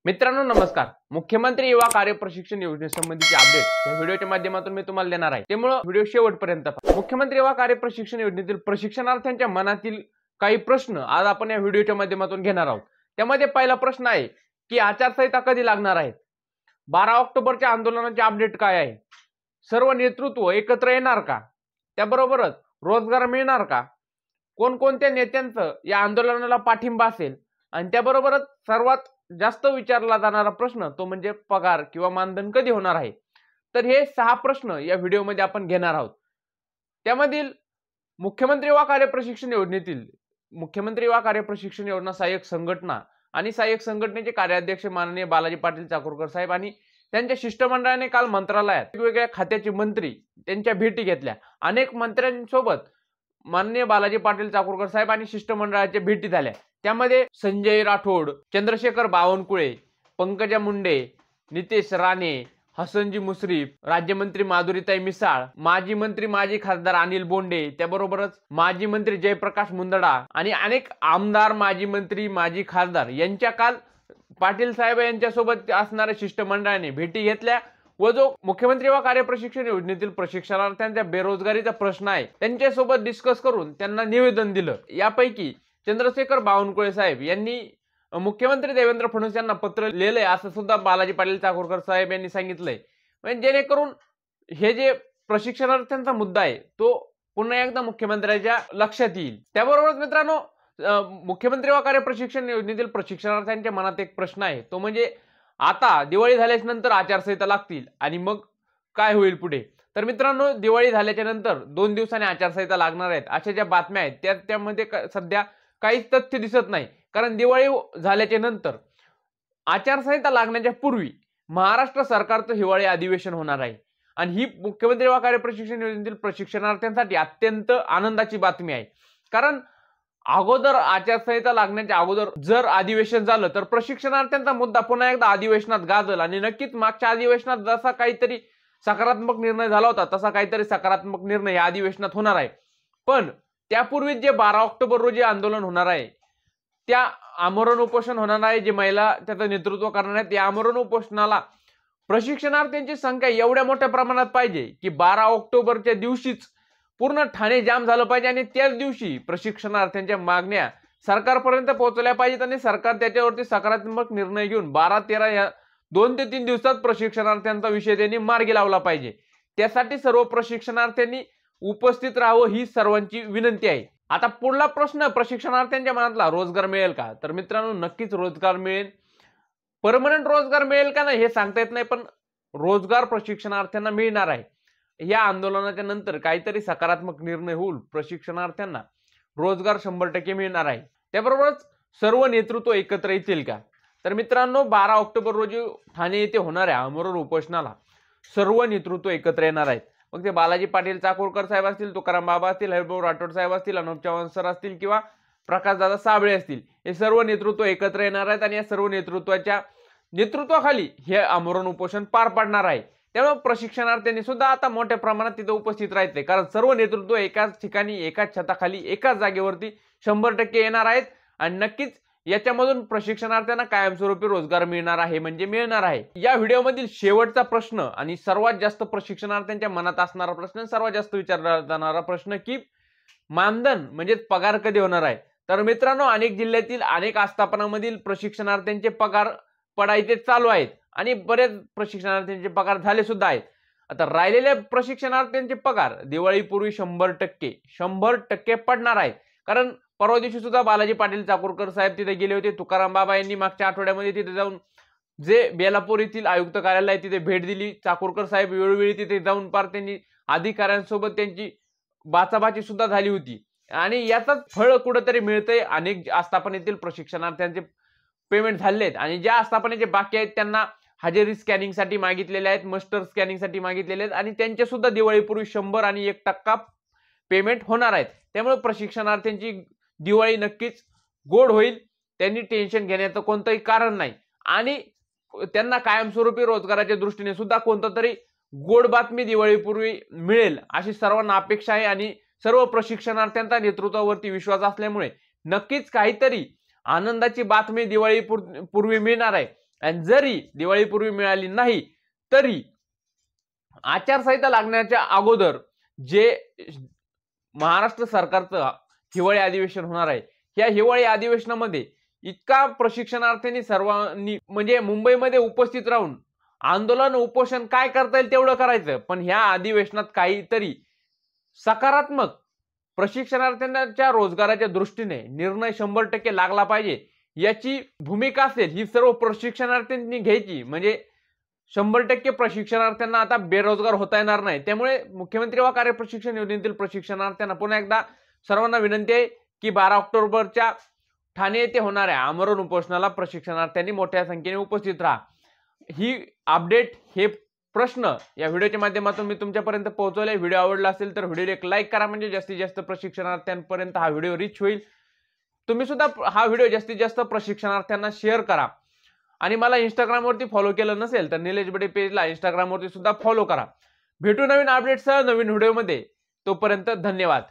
मित्रांनो नमस्कार। मुख्यमंत्री युवा कार्य प्रशिक्षण योजनेसंबंधीचे अपडेट या व्हिडिओच्या माध्यमातून मी तुम्हाला देणार आहे, त्यामुळे व्हिडिओ शेवटपर्यंत पहा। मुख्यमंत्री युवा कार्य प्रशिक्षण योजनेतील प्रशिक्षणार्थ्यांच्या मनातील काही प्रश्न आज आपण या व्हिडिओच्या माध्यमातून घेणार आहोत। त्यामध्ये पहिला प्रश्न आहे की आचारसंहिता कधी लागणार आहे? 12 ऑक्टोबरच्या आंदोलनाचे अपडेट काय आहे? सर्व नेतृत्व एकत्र येणार का? त्याबरोबरच रोजगार मिळणार का? कोणकोणत्या नेत्यांचं या आंदोलनाला पाठिंबा असेल? आणि त्याबरोबरच सर्वात जास्त विचारला जाणारा प्रश्न तो म्हणजे पगार किंवा मानधन कधी होणार आहे? तर हे 6 प्रश्न या व्हिडिओमध्ये आपण घेणार आहोत। त्यामधील मुख्यमंत्री युवा कार्य प्रशिक्षण योजनेतील मुख्यमंत्री युवा कार्य प्रशिक्षण योजना सहाय्यक संघटना आणि सहाय्यक संघटनेचे कार्याध्यक्ष माननीय बालाजी पाटील चाकूरकर साहेब आणि त्यांच्या शिष्टमंडळाने काल मंत्रालयात वेगवेगळ्या खात्याचे मंत्री त्यांच्या भेटी घेतल्या। अनेक मंत्र्यांसोबत माननीय बालाजी पाटील चाकूरकर साहेब आणि शिष्टमंडळाच्या भेटी झाल्या। त्यामध्ये संजय राठोड, चंद्रशेखर बावनकुळे, पंकजा मुंडे, नितेश राणे, हसनजी मुश्रीफ, राज्यमंत्री माधुरीताई मिसाळ, माजी मंत्री माजी खासदार अनिल बोंडे, त्याबरोबरच माजी मंत्री जयप्रकाश मुंदडा आणि अनेक आमदार, माजी मंत्री, माजी खासदार यांच्या काल पाटील साहेब यांच्यासोबत असणाऱ्या शिष्टमंडळाने भेटी घेतल्या व जो मुख्यमंत्री युवा कार्य प्रशिक्षण योजनेतील प्रशिक्षणार्थ्यांच्या बेरोजगारीचा प्रश्न आहे त्यांच्यासोबत डिस्कस करून त्यांना निवेदन दिलं। यापैकी चंद्रशेखर बावनकुळे साहेब यांनी मुख्यमंत्री देवेंद्र फडणवीस यांना पत्र लिहिलंय असं सुद्धा बालाजी पाटील चाकूरकर साहेब यांनी सांगितलंय, म्हणजे जेणेकरून हे जे प्रशिक्षणार्थ्यांचा मुद्दा आहे तो पुन्हा एकदा मुख्यमंत्र्यांच्या लक्षात येईल। त्याबरोबरच मित्रांनो मुख्यमंत्री युवा कार्य प्रशिक्षण योजनेतील प्रशिक्षणार्थ्यांच्या मनात एक प्रश्न आहे, तो म्हणजे आता दिवाळी झाल्याच्या नंतर आचारसंहिता लागतील आणि मग काय होईल पुढे? तर मित्रांनो दिवाळी झाल्याच्या नंतर 2 दिवसांनी आचारसंहिता लागणार आहेत अशा ज्या बातम्या आहेत त्यामध्ये सध्या काहीच तथ्य दिसत नाही। कारण दिवाळी झाल्याच्या नंतर आचारसंहिता लागण्याच्या पूर्वी महाराष्ट्र सरकारचं हिवाळी अधिवेशन होणार आहे आणि ही मुख्यमंत्री युवा कार्य प्रशिक्षण योजनेतील प्रशिक्षणार्थ्यांसाठी अत्यंत आनंदाची बातमी आहे। कारण अगोदर आचारसंहिता लागण्याच्या अगोदर जर अधिवेशन झालं तर प्रशिक्षणार्थ्यांचा मुद्दा पुन्हा एकदा अधिवेशनात गाजल आणि नक्कीच मागच्या अधिवेशनात जसा काहीतरी सकारात्मक निर्णय झाला होता तसा काहीतरी सकारात्मक निर्णय या अधिवेशनात होणार आहे। पण त्यापूर्वी जे 12 ऑक्टोबर रोजी आंदोलन होणार आहे, त्या आमरण उपोषण होणार आहे, जे महिला त्याचं नेतृत्व करणार आहेत, या आमरण उपोषणाला प्रशिक्षणार्थ्यांची संख्या एवढ्या मोठ्या प्रमाणात पाहिजे की 12 ऑक्टोबरच्या दिवशीच पूर्ण ठाणे जाम झालं पाहिजे आणि त्याच दिवशी प्रशिक्षणार्थ्यांच्या मागण्या सरकारपर्यंत पोहोचल्या पाहिजेत आणि सरकार त्याच्यावरती सकारात्मक निर्णय घेऊन 12-13 या 2 ते 3 दिवसात प्रशिक्षणार्थ्यांचा विषय त्यांनी मार्गी लावला पाहिजे। त्यासाठी सर्व प्रशिक्षणार्थ्यांनी उपस्थित राहावं ही सर्वांची विनंती आहे। आता पुढला प्रश्न प्रशिक्षणार्थ्यांच्या मनातला रोजगार मिळेल का? तर मित्रांनो नक्कीच रोजगार मिळेल। परमनंट रोजगार मिळेल का नाही हे सांगता येत नाही, पण रोजगार प्रशिक्षणार्थ्यांना मिळणार आहे। या आंदोलनाच्या नंतर काहीतरी सकारात्मक निर्णय होईल, प्रशिक्षणार्थ्यांना रोजगार 100% मिळणार आहे। त्याबरोबरच सर्व नेतृत्व एकत्र येतील का? तर मित्रांनो 12 ऑक्टोबर रोजी ठाणे येथे होणाऱ्या आमरण उपोषणाला सर्व नेतृत्व एकत्र येणार आहेत। मग ते बालाजी पाटील चाकूरकर साहेब असतील, तुकाराम बाबा असतील, हरिभाऊ राठोड साहेब असतील, अनुप चव्हाण सर असतील किंवा प्रकाशदादा साबळे असतील, हे सर्व नेतृत्व एकत्र येणार आहेत आणि या सर्व नेतृत्वाच्या नेतृत्वाखाली हे आमरण उपोषण पार पाडणार आहे। त्यामुळे प्रशिक्षणार्थ्यांनी सुद्धा आता मोठ्या प्रमाणात तिथे उपस्थित राहायचे, कारण सर्व नेतृत्व एकाच ठिकाणी एकाच छताखाली एकाच जागेवरती 100% येणार आहेत आणि नक्कीच याच्यामधून प्रशिक्षणार्थ्यांना कायमस्वरूपी रोजगार मिळणार आहे, म्हणजे मिळणार आहे। या व्हिडिओमधील शेवटचा प्रश्न आणि सर्वात जास्त प्रशिक्षणार्थ्यांच्या मनात असणारा प्रश्न, सर्वात जास्त विचारला जाणारा प्रश्न की मानधन म्हणजे पगार कधी होणार आहे? तर मित्रांनो अनेक जिल्ह्यातील अनेक आस्थापनांमधील प्रशिक्षणार्थ्यांचे पगार पडायचे चालू आहेत आणि बरेच प्रशिक्षणार्थ्यांचे पगार झाले सुद्धा आहेत। आता राहिलेल्या प्रशिक्षणार्थ्यांचे पगार दिवाळीपूर्वी 100% पडणार आहेत। कारण परवा दिवशी सुद्धा बालाजी पाटील चाकूरकर साहेब तिथे गेले होते, तुकाराम बाबा यांनी मागच्या आठवड्यामध्ये तिथे जाऊन जे बेलापूर येथील आयुक्त कार्यालय तिथे भेट दिली। चाकूरकर साहेब वेळोवेळी तिथे जाऊन पार त्यांनी अधिकाऱ्यांसोबत त्यांची बाचाबाची सुद्धा झाली होती आणि याचाच फळ कुठेतरी मिळतंय। अनेक आस्थापनेतील प्रशिक्षणार्थ्यांचे पेमेंट झाले आहेत आणि ज्या आस्थापनेचे बाकी आहेत त्यांना हजेरी स्कॅनिंगसाठी मागितलेले आहेत, मस्टर स्कॅनिंगसाठी मागितलेले आहेत आणि त्यांचे सुद्धा दिवाळीपूर्वी 100 आणि 1% पेमेंट होणार आहेत। त्यामुळे प्रशिक्षणार्थ्यांची दिवाळी नक्कीच गोड होईल, त्यांनी टेन्शन घेण्याचं कोणतंही कारण नाही आणि त्यांना कायमस्वरूपी रोजगाराच्या दृष्टीने सुद्धा कोणतं तरी गोड बातमी दिवाळीपूर्वी मिळेल अशी सर्वांना अपेक्षा आहे आणि सर्व प्रशिक्षणार्थ्यांचा नेतृत्वावरती विश्वास असल्यामुळे नक्कीच काहीतरी आनंदाची बातमी दिवाळी पूर्वी मिळणार आहे आणि जरी दिवाळीपूर्वी मिळाली नाही तरी आचारसंहिता लागण्याच्या अगोदर जे महाराष्ट्र सरकारचं हिवाळी अधिवेशन होणार आहे, या हिवाळी अधिवेशनामध्ये इतका प्रशिक्षणार्थींनी सर्वांनी म्हणजे मुंबईमध्ये उपस्थित राहून आंदोलन उपोषण काय करता येईल तेवढं करायचं, पण ह्या अधिवेशनात काहीतरी सकारात्मक प्रशिक्षणार्थींच्या रोजगाराच्या दृष्टीने निर्णय 100% लागला पाहिजे याची भूमिका असेल ही सर्व प्रशिक्षणार्थींनी घ्यायची, म्हणजे 100% प्रशिक्षणार्थ्यांना आता बेरोजगार होता येणार नाही। त्यामुळे मुख्यमंत्री व कार्यप्रशिक्षण योजनेतील प्रशिक्षणार्थ्यांना पुन्हा एकदा सर्वांना विनंती आहे की 12 ऑक्टोबरच्या ठाणे येथे होणाऱ्या आमरण उपोषणाला प्रशिक्षणार्थ्यांनी मोठ्या संख्येने उपस्थित राहा। ही अपडेट हे प्रश्न या व्हिडिओच्या माध्यमातून मी तुमच्यापर्यंत पोहोचवले। व्हिडिओ आवडला असेल तर व्हिडिओला एक लाईक करा, म्हणजे जास्तीत जास्त प्रशिक्षणार्थ्यांपर्यंत हा व्हिडिओ रीच होईल। तुम्ही सुद्धा हा व्हिडिओ जास्तीत जास्त प्रशिक्षणार्थ्यांना शेअर करा आणि मला इंस्टाग्रामवरती फॉलो केलं नसेल तर निलेश बडे पेजला इंस्टाग्रामवरती सुद्धा फॉलो करा। भेटू नवीन अपडेटसह नवीन व्हिडिओमध्ये, तोपर्यंत धन्यवाद।